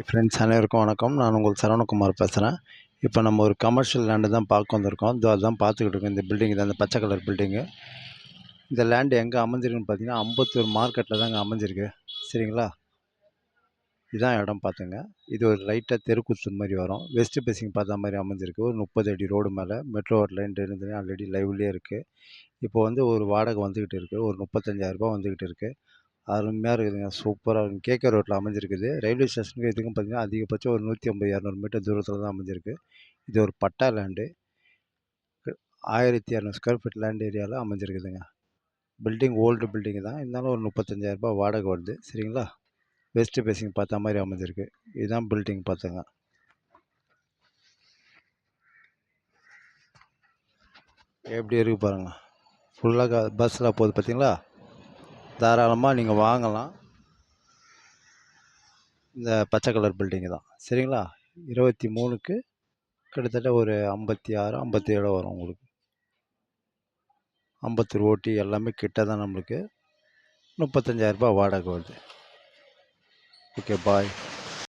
Friends அனைவருக்கும் வணக்கம். நான் உங்கள் சரவணகுமார் பேசுகிறேன். இப்போ நம்ம ஒரு கமர்ஷியல் லேண்டு தான் பார்க்க வந்திருக்கோம். அதான் பார்த்துக்கிட்டு இருக்கோம். இந்த பில்டிங் தான், இந்த பச்சை கலர் பில்டிங்கு. இந்த லேண்டு எங்கே அமைஞ்சிருக்குன்னு பார்த்தீங்கன்னா, அம்பத்தூர் மார்க்கெட்டில் தாங்க அமைஞ்சிருக்கு. சரிங்களா? இதான் இடம் பார்த்துங்க. இது ஒரு லைட்டாக தெருக்குத்து மாதிரி வரும். வெஸ்ட் பேசிங் பார்த்த மாதிரி அமைஞ்சிருக்கு. ஒரு 30 அடி ரோடு மேலே மெட்ரோ லைன் இருந்தது ஆல்ரெடி லைவ்லேயே இருக்குது. இப்போ வந்து ஒரு வாடகை வந்துக்கிட்டு இருக்குது. ஒரு 35,000 வந்துக்கிட்டு இருக்குது. அருமையாக இருக்குதுங்க. சூப்பராக இருக்கும். கேகே ரோட்டில் அமைஞ்சிருக்குது. ரயில்வே ஸ்டேஷனுக்கு இதுக்கும் பார்த்தீங்கன்னா அதிகபட்சம் ஒரு 150 200 மீட்டர் தூரத்தில் தான் அமைஞ்சிருக்கு. இது ஒரு பட்டா லேண்டு. 1200 ஸ்கொயர் ஃபீட் லேண்ட் ஏரியாவில் அமைஞ்சிருக்குதுங்க. பில்டிங் ஓல்டு பில்டிங் தான். இருந்தாலும் ஒரு 35,000 வாடகை வருது. சரிங்களா? வெஸ்ட் பேசிங் பார்த்த மாதிரி அமைஞ்சிருக்கு. இதுதான் பில்டிங் பார்த்துங்க. எப்படி இருக்குது பாருங்கள். ஃபுல்லாக பஸ்ஸில் போகுது பார்த்தீங்களா? தாராளமாக நீங்கள் வாங்கலாம். இந்த பச்சை கலர் பில்டிங்கு தான். சரிங்களா? 23க்கு கிட்டத்தட்ட ஒரு 56 57 வரும் உங்களுக்கு. அம்பத்தூர் ஓட்டி எல்லாமே கிட்ட தான் நம்மளுக்கு. 35,000 வாடகை வருது. ஓகே, பாய்.